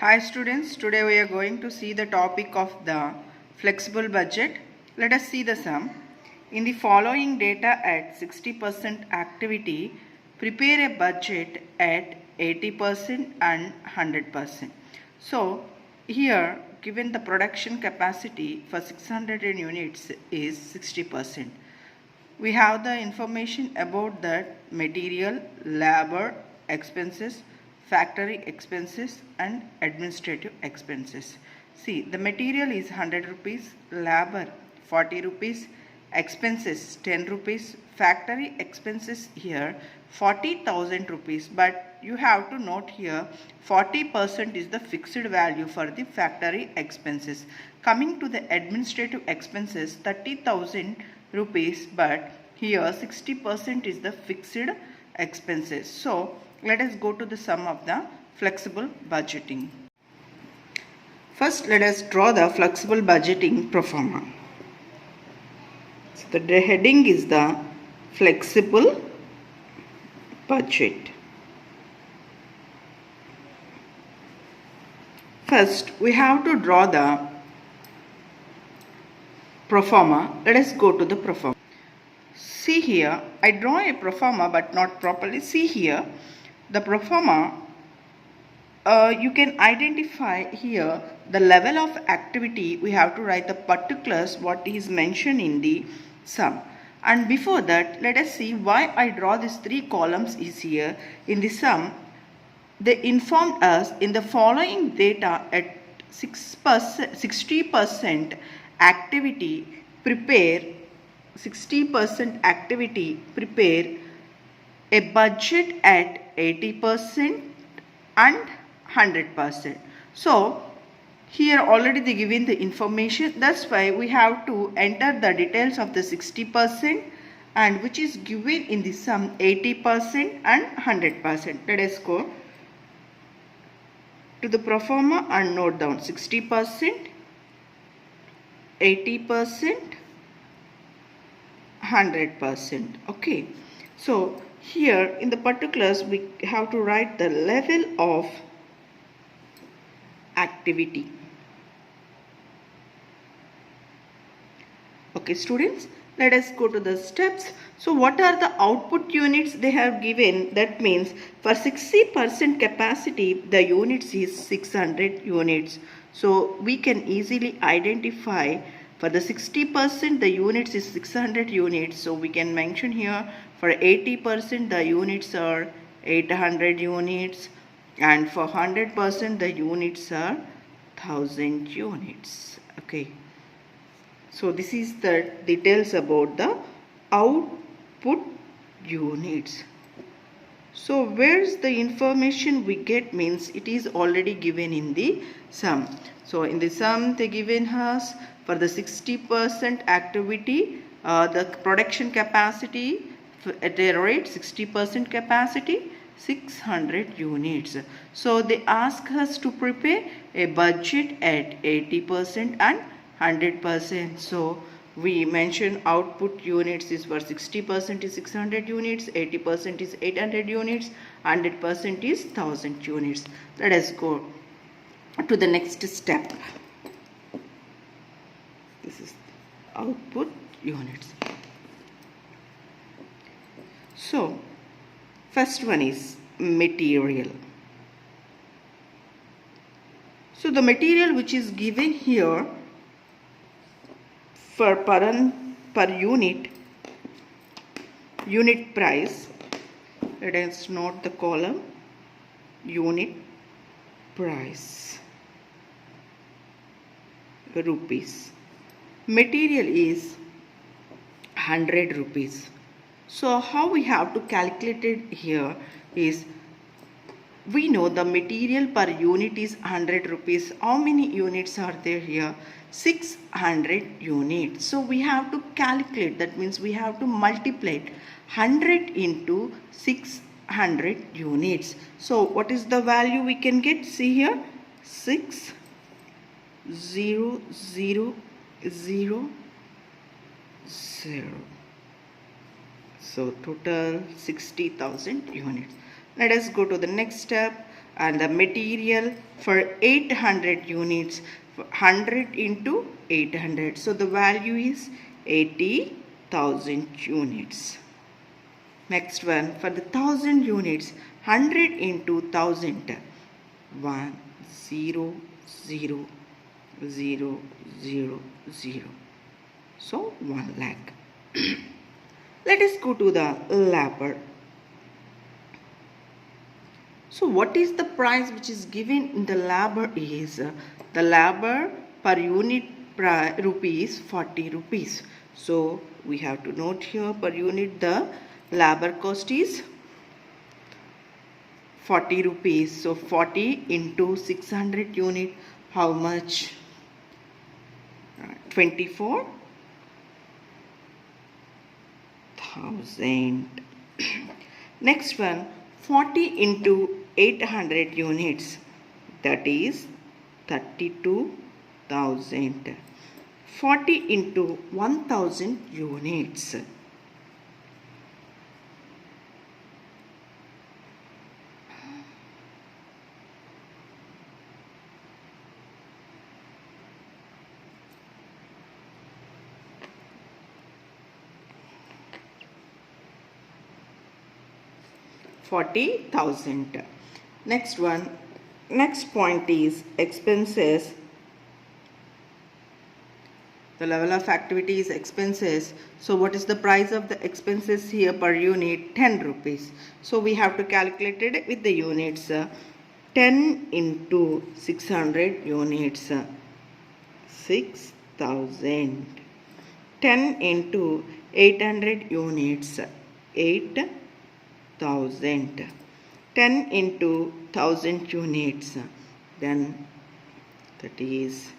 Hi students, today we are going to see the topic of the flexible budget. Let us see the sum. In the following data at 60% activity, prepare a budget at 80% and 100%. So here given the production capacity for 600 units is 60%. We have the information about that material, labor, expenses, factory expenses and administrative expenses. See, the material is 100 rupees, labor 40 rupees, expenses 10 rupees, factory expenses here 40,000 rupees, but you have to note here 40% is the fixed value for the factory expenses. Coming to the administrative expenses 30,000 rupees, but here 60% is the fixed expenses. So let us go to the sum of the flexible budgeting. First let us draw the flexible budgeting pro forma. So the heading is the flexible budget. First we have to draw the pro forma. Let us go to the pro forma. See here, I draw a pro forma but not properly. See here, the pro forma, you can identify here the level of activity. We have to write the particulars what is mentioned in the sum. And before that, let us see why I draw these three columns is here. In the sum, they informed us in the following data at 60% activity, prepare 60% activity, prepare a budget at 80% and 100%. So here already they given the information, that's why we have to enter the details of the 60% and which is given in the sum 80% and 100%. Let us go to the pro forma and note down 60%, 80%, 100%. Okay, so here in the particulars we have to write the level of activity. Okay students, let us go to the steps. So what are the output units they have given? That means for 60% capacity the units is 600 units. So we can easily identify for the 60% the units is 600 units. So we can mention here for 80% the units are 800 units and for 100% the units are 1000 units. Okay. So this is the details about the output units. So where's the information we get means it is already given in the sum. So in the sum they given us for the 60% activity, the production capacity at a rate 60% capacity 600 units. So they ask us to prepare a budget at 80% and 100%. So we mention output units is for 60% is 600 units, 80% is 800 units, 100% is 1000 units. Let us go to the next step. This is output units. So first one is material. So the material which is given here for per unit price, let us note the column unit price rupees. Material is 100 rupees. So how we have to calculate it here is, we know the material per unit is 100 rupees. How many units are there here? 600 units. So we have to calculate, that means we have to multiply 100 into 600 units. So what is the value we can get? See here, 60000. So total 60,000 units. Let us go to the next step and the material for 800 units, 100 into 800. So the value is 80,000 units. Next one, for the 1000 units, 100 into 1000, 1 0 0 0 0 0. So 1 lakh. Let us go to the labor. So what is the price which is given in the labor is the labor per unit rupees 40 rupees. So we have to note here per unit the labor cost is 40 rupees. So 40 into 600 unit, how much? 24,000. Next one, 40 into 800 units, that is 32,000. 40 into 1000 units, 40,000. Next one, next point is expenses. The level of activity is expenses. So what is the price of the expenses here per unit? 10 rupees. So we have to calculate it with the units. 10 into 600 units, 6,000. 10 into 800 units, 8,000. 10 into 1000 units, then that is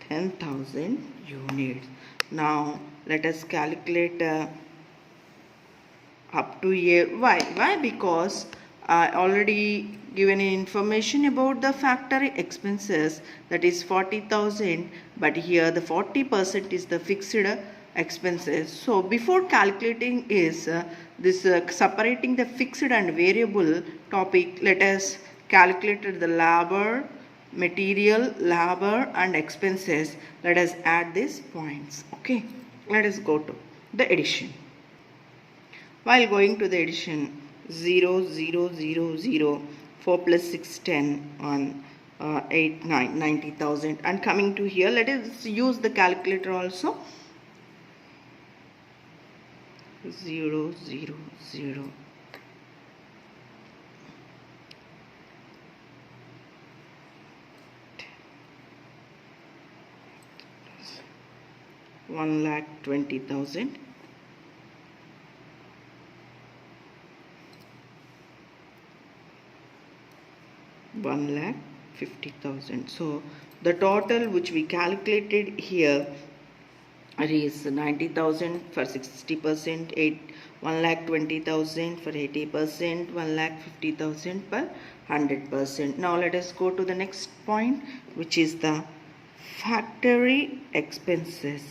10,000 units. Now let us calculate up to year. Why? Because I already given information about the factory expenses, that is 40,000, but here the 40% is the fixed expenses. So before calculating is separating the fixed and variable topic, let us calculate the labor, material, labor and expenses. Let us add these points. Okay, let us go to the addition. While going to the addition, 0 0 0 0, 4 plus 6 10 on 8 9 90,000, and coming to here, let us use the calculator also. 0 0 0 1,20,000, 1,50,000. So the total which we calculated here is 90,000 for 60%, 1,20,000 for 80%, 1,50,000 per 100%. Now let us go to the next point, which is the factory expenses.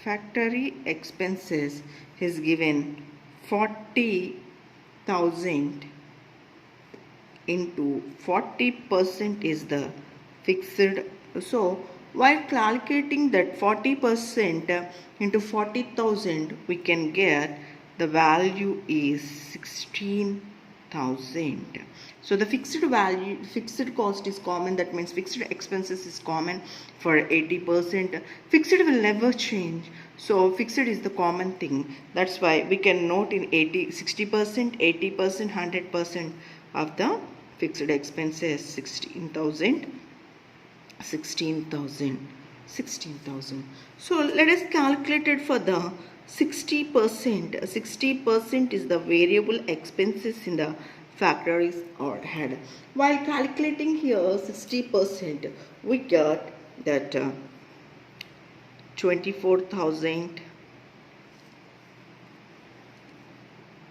Factory expenses is given 40,000 into 40% is the fixed. So while calculating that 40% into 40,000, we can get the value is 16,000. So the fixed value, fixed cost is common, that means fixed expenses is common for 80%. Fixed will never change, so fixed is the common thing. That's why we can note in 60%, 80%, 100% of the fixed expenses. 16,000. So let us calculate it for the 60%. 60% is the variable expenses in the factories overhead. While calculating here 60%, we get that 24,000,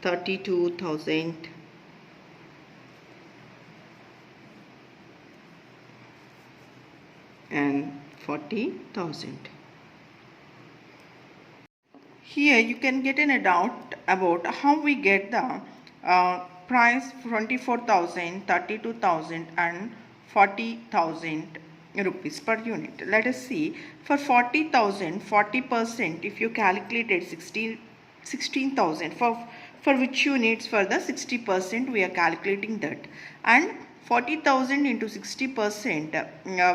32,000, and 40,000. Here you can get in a doubt about how we get the price 24,000, 32,000 and 40,000 rupees per unit. Let us see, for 40,000, 40% if you calculated 16,000, for which units, for the 60% we are calculating that, and 40,000 into 60%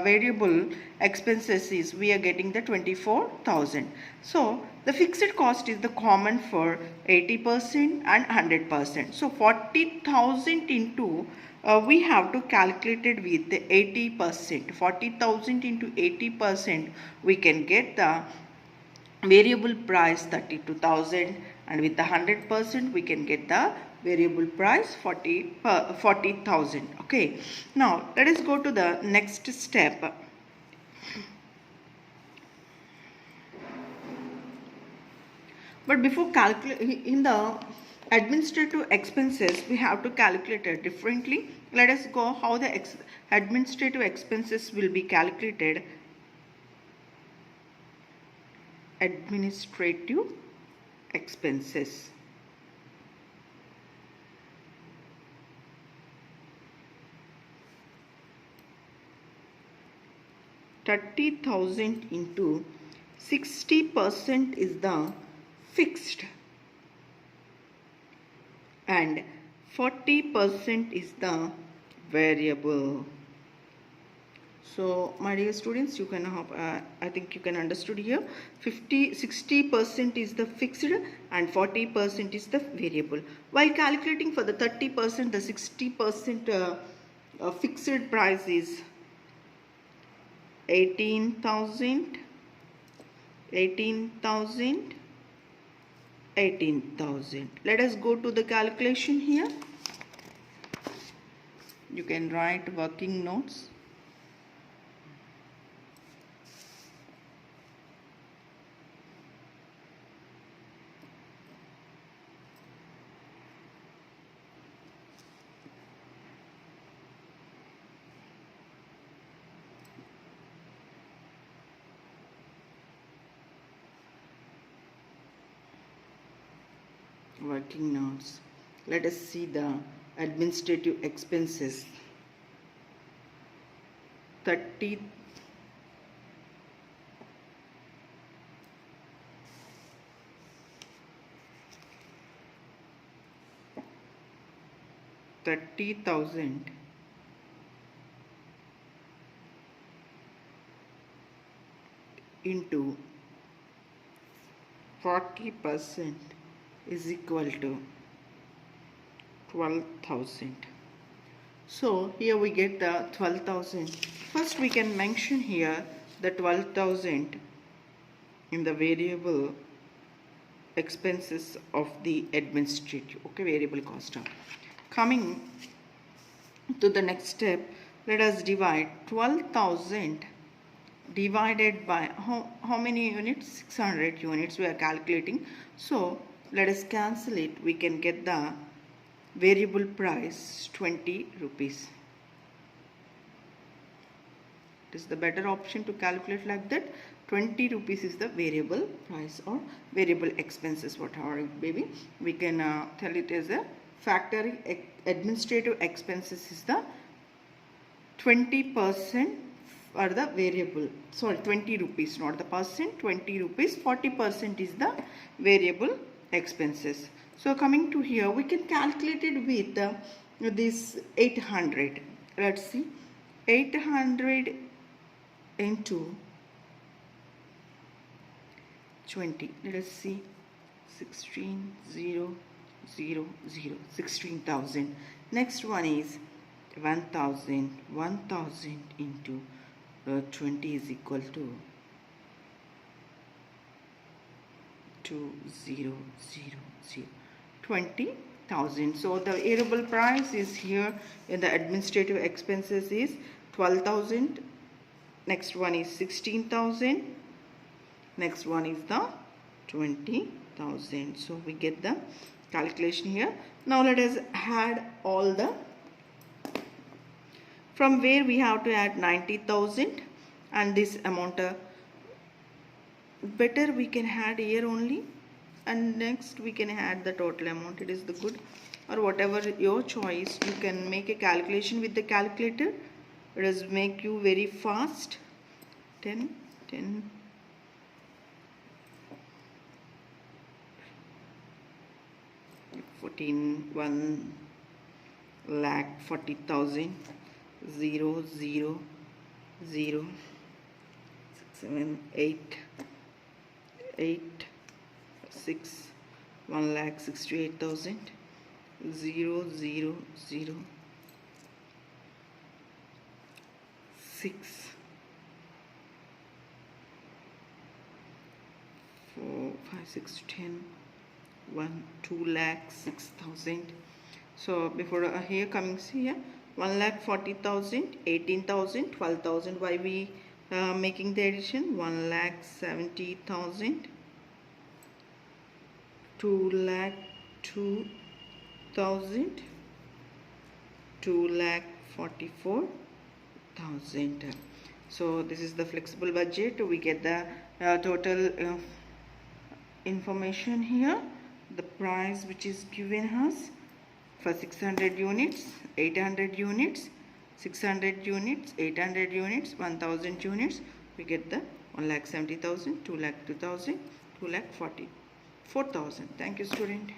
variable expenses is we are getting the 24,000. So the fixed cost is the common for 80% and 100%. So 40,000 into we have to calculate it with the 80%. 40,000 into 80% we can get the variable price 32,000, and with the 100% we can get the variable price 40,000. Okay, now let us go to the next step. But before calculating in the administrative expenses, we have to calculate it differently. Let us go how the administrative expenses will be calculated. Administrative expenses. $30,000 into 60% is the fixed and 40% is the variable. So my dear students, you can have, I think you can understood here, 60% is the fixed and 40% is the variable. While calculating for the 30%, the 60% fixed price is 18,000, 18,000, 18,000. Let us go to the calculation here. You can write working notes. Working notes. Let us see the administrative expenses. 30,000 into 40% is equal to 12,000. So here we get the 12,000. First we can mention here the 12,000 in the variable expenses of the administrative, okay, variable cost. Coming to the next step, let us divide 12,000 divided by how many units? 600 units we are calculating. So let us cancel it. We can get the variable price 20 rupees. It is the better option to calculate like that. 20 rupees is the variable price or variable expenses, whatever it may be. We can tell it as a factory administrative expenses is the 20% or the variable, sorry, 20 rupees, not the percent, 20 rupees, 40% is the variable expenses. So coming to here, we can calculate it with this 800. Let's see, 800 into 20. Let us see, 16,000. Next one is 1,000. 1,000 into 20 is equal to 20,000. 20,000. So the variable price is here in the administrative expenses is 12,000. Next one is 16,000. Next one is the 20,000. So we get the calculation here. Now let us add all the, from where we have to add 90,000 and this amount better we can add here only, and next we can add the total amount. It is the good. or whatever your choice. You can make a calculation with the calculator. It does make you very fast. 10 14 1,40,000 0 0 0 7 8 8 6 1,68,000 0 0 0 6 4 5 6 10 1 2,06,000. So before here coming, see here 1,40,000 18,000 12,000. Why we making the addition? 1,70,000 2,02,000 2,44,000. So this is the flexible budget. We get the total information here. The price which is given us for 600 units, 800 units, 600 units, 800 units, 1000 units. We get the 1,70,000, 2,02,000, 2,44,000. Thank you, student.